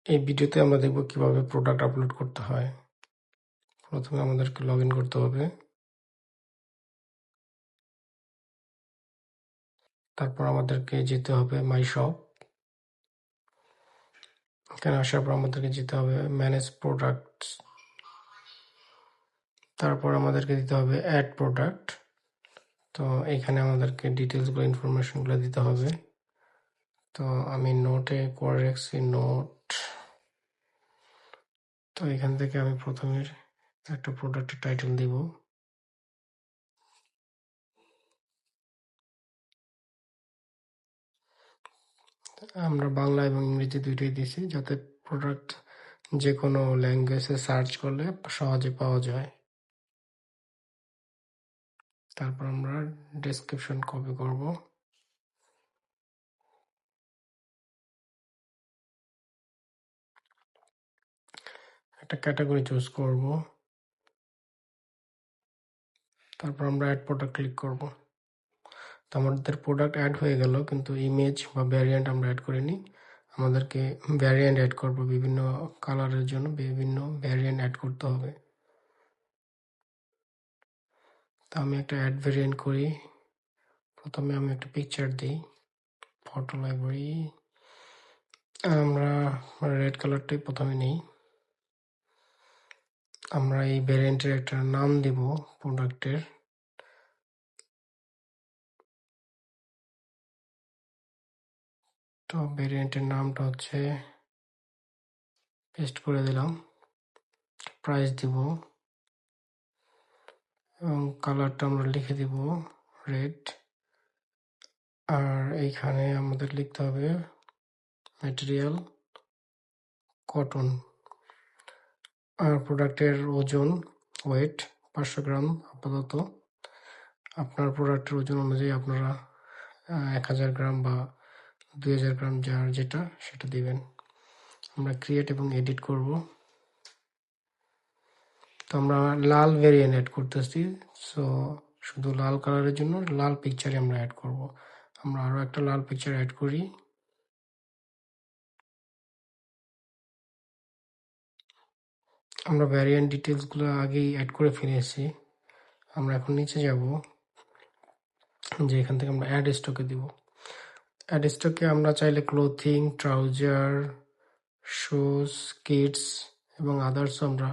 এই ভিডিওতে আমরা দেখব কিভাবে প্রোডাক্ট আপলোড করতে হয়। প্রথমে আমাদেরকে লগ ইন করতে হবে, তারপর আমাদেরকে যেতে হবে মাই শপ। এখানে আসার পর আমাদেরকে যেতে হবে ম্যানেজ প্রোডাক্ট, তারপর আমাদেরকে দিতে হবে অ্যাড প্রোডাক্ট। তো এখানে আমাদেরকে ডিটেলসগুলো ইনফরমেশনগুলো দিতে হবে। তো আমি নোটে করে রাখছি নোট। তো এখান থেকে আমি প্রথমে একটা প্রোডাক্টের টাইটেল দিব। আমরা বাংলা এবং ইংরেজি দুইটাই দিছি, যাতে প্রোডাক্ট যে কোনো ল্যাঙ্গুয়েজে সার্চ করলে সহজে পাওয়া যায়। তারপর আমরা ডেসক্রিপশন কপি করব। একটা ক্যাটাগরি চুজ করব, তারপর আমরা অ্যাড প্রোডাক্ট ক্লিক করব। তো আমাদের প্রোডাক্ট অ্যাড হয়ে গেল, কিন্তু ইমেজ বা ভ্যারিয়েন্ট আমরা অ্যাড করিনি। আমাদেরকে ভ্যারিয়েন্ট অ্যাড করব, বিভিন্ন কালারের জন্য বিভিন্ন ভ্যারিয়েন্ট অ্যাড করতে হবে। তো আমি একটা অ্যাড ভ্যারিয়েন্ট করি। প্রথমে আমি একটা পিকচার দিই, ফটো লাইব্রেরি। আমরা রেড কালারটাই প্রথমে নিই। আমরা এই ভ্যারিয়েন্টের একটা নাম দিব প্রোডাক্টের। তো ভ্যারিয়েন্টের নামটা হচ্ছে, পেস্ট করে দিলাম। প্রাইস দিব এবং কালারটা আমরা লিখে দিব রেড। আর এইখানে আমাদের লিখতে হবে ম্যাটেরিয়াল কটন। আর প্রোডাক্টের ওজন ওয়েট 500 গ্রাম আপাতত। আপনার প্রোডাক্টের ওজন অনুযায়ী আপনারা 1000 গ্রাম বা 2000 গ্রাম যার যেটা সেটা দিবেন। আমরা ক্রিয়েট এবং এডিট করব। তো আমরা লাল ভেরিয়েন্ট অ্যাড করতেছি, সো শুধু লাল কালারের জন্য লাল পিকচারে আমরা অ্যাড করব। আমরা আরও একটা লাল পিকচার অ্যাড করি। আমরা ভ্যারিয়েন্ট ডিটেলসগুলো আগেই অ্যাড করে ফেলেছি। আমরা এখন নিচে যাব, যে এখান থেকে আমরা অ্যাড স্টকে দিব। অ্যাড স্টকে আমরা চাইলে ক্লোথিং, ট্রাউজার, শুজ, কিডস এবং আদার্সও আমরা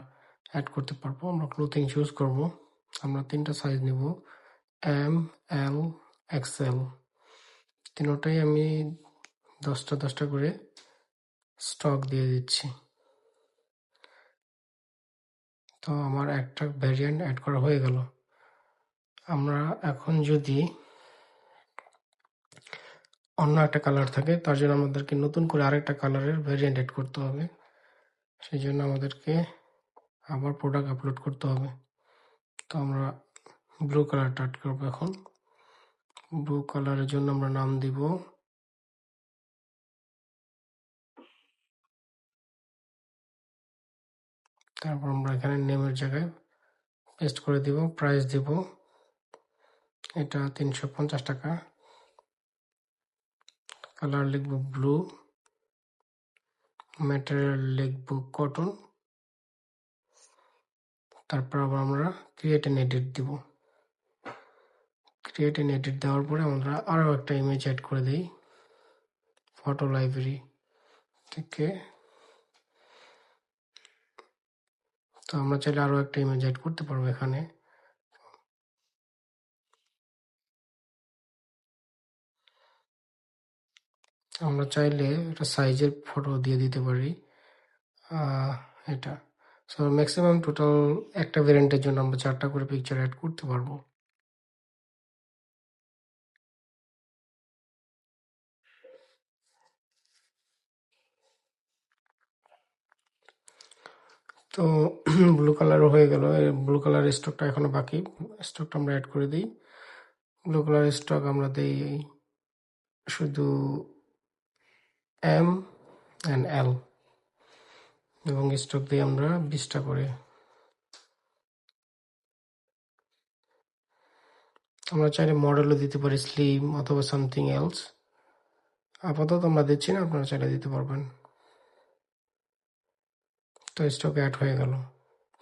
অ্যাড করতে পারবো। আমরা ক্লোথিং চুজ করব। আমরা 3টা সাইজ নেব, এম, এল, এক্সএল। তিনোটাই আমি 10টা করে স্টক দিয়ে দিচ্ছি। তো আমার একটা ভ্যারিয়েন্ট অ্যাড করা হয়ে গেল। আমরা এখন যদি অন্য একটা কালার থাকে, তার জন্য আমাদেরকে নতুন করে আরেকটা কালারের ভ্যারিয়েন্ট অ্যাড করতে হবে। সেই জন্য আমাদেরকে আবার প্রোডাক্ট আপলোড করতে হবে। তো আমরা ব্লু কালারটা অ্যাড করবো। এখন ব্লু কালারের জন্য আমরা নাম দিব তারপর আমরা এখানে নেমের জায়গায় পেস্ট করে দিব। প্রাইস দিব, এটা 350 টাকা। কালার লিখব ব্লু, ম্যাটেরিয়াল লিখব কটন। তারপর আবার আমরা ক্রিয়েট এন্ড এডিট দিব। ক্রিয়েট এন্ড এডিট দেওয়ার পরে আমরা আরও একটা ইমেজ অ্যাড করে দিই ফটো লাইব্রেরি থেকে। তো আমরা চাইলে আরও একটা ইমেজ অ্যাড করতে পারবো এখানে। আমরা চাইলে একটা সাইজের ফটো দিয়ে দিতে পারি, এটা। সো ম্যাক্সিমাম টোটাল একটা ভ্যারিয়েন্টের জন্য আমরা 4টা করে পিকচার অ্যাড করতে পারবো। তো ব্লু কালারও হয়ে গেল। ব্লু কালার স্টকটা এখনো বাকি, স্টকটা আমরা অ্যাড করে দিই। ব্লু কালার স্টক আমরা দিই শুধু এম অ্যান্ড এল, এবং স্টক দিই আমরা 20টা করে। আমরা চাইলে মডেলও দিতে পারি, স্লিম অথবা সামথিং এলস। আপাতত আমরা দিচ্ছি না, আপনারা চাইলে দিতে পারবেন। তো স্টকে অ্যাড হয়ে গেল।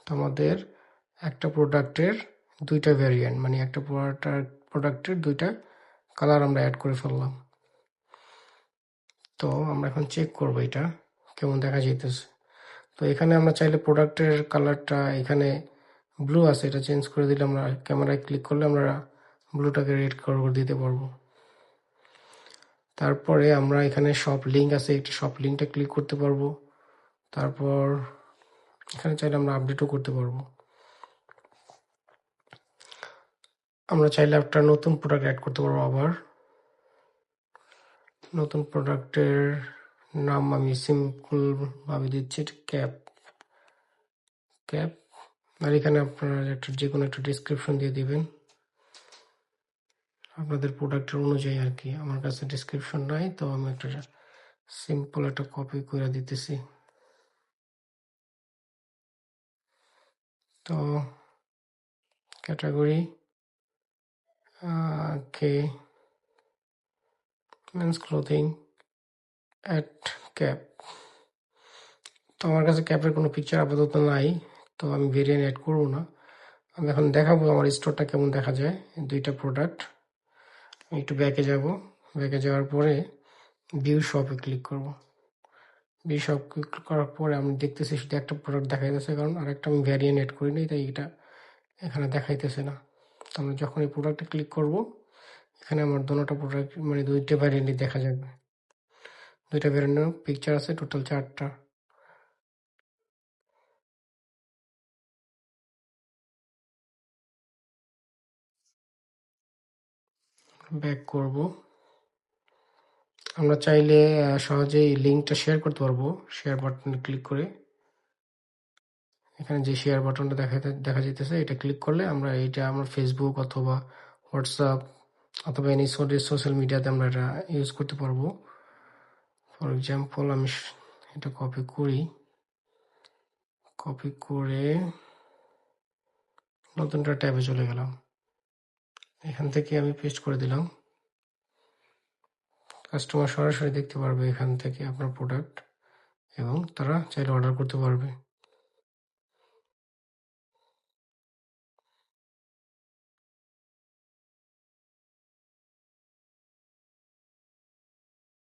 তো আমাদের একটা প্রোডাক্টের দুইটা ভ্যারিয়েন্ট, মানে একটা প্রোডাক্টের দুইটা কালার আমরা অ্যাড করে ফেললাম। তো আমরা এখন চেক করবো এটা কেমন দেখা যাইতেছে। তো এখানে আমরা চাইলে প্রোডাক্টের কালারটা এখানে ব্লু আছে, এটা চেঞ্জ করে দিলে আমরা ক্যামেরায় ক্লিক করলে আমরা ব্লুটাকে রেড করে দিতে পারবো। তারপরে আমরা এখানে শপ লিঙ্ক আছে, একটা শপ লিঙ্কটা ক্লিক করতে পারবো। তারপর এখানে চাইলে আমরা আপডেটও করতে পারবো। আমরা চাইলে একটা নতুন প্রোডাক্ট অ্যাড করতে পারবো। আবার নতুন প্রোডাক্টের নাম আমি সিম্পল ভাবে দিচ্ছি, ক্যাপ। আর এখানে আপনারা একটা যে কোনো একটা ডিসক্রিপশন দিয়ে দিবেন আপনাদের প্রোডাক্টের অনুযায়ী আর কি। আমার কাছে ডিসক্রিপশন নাই, তো আমি একটা সিম্পল একটা কপি করে দিতেছি। তো ক্যাটাগরি কে মেন্স ক্লোথিং অ্যাট ক্যাপ। তো আমার কাছে ক্যাপের কোনো পিকচার আপাতত নাই, তো আমি ভেরিয়েন্ট অ্যাড করবো না। আমি এখন দেখাবো আমার স্টোরটা কেমন দেখা যায়। দুইটা প্রোডাক্ট, আমি একটু ব্যাকে যাব। ব্যাকে যাওয়ার পরে ভিউ শপে ক্লিক করব। ভিউ শপ ক্লিক করার পরে আমি দেখতেছি শুধু একটা প্রোডাক্ট দেখাইতেছে, কারণ আরেকটা আমি ভ্যারিয়েন্ট অ্যাড করি নাই, তাই এটা এখানে দেখাইতেছে না। তো আমরা যখন এই প্রোডাক্টে ক্লিক করব, এখানে আমার দুটো প্রোডাক্ট মানে দুইটা ভ্যারিয়েন্টই দেখা যাবে। দুইটা ভ্যারিয়েন্টের পিকচার আছে, টোটাল 4টা। ব্যাক করব। আমরা চাইলে সহজেই লিঙ্কটা শেয়ার করতে পারবো। শেয়ার বাটনে ক্লিক করে এখানে যে শেয়ার বাটনটা দেখা যাইতেছে, এটা ক্লিক করলে আমরা এইটা আমরা ফেসবুক অথবা হোয়াটসঅ্যাপ অথবা এনি সোশ্যাল মিডিয়াতে আমরা এটা ইউজ করতে পারবো। ফর এক্সাম্পল আমি এটা কপি করি, কপি করে নতুনটা ট্যাবে চলে গেলাম। এখান থেকে আমি পেস্ট করে দিলাম। কাস্টমার সরাসরি দেখতে পারবে এখান থেকে আপনার প্রোডাক্ট, এবং তারা চাইলে অর্ডার করতে পারবে।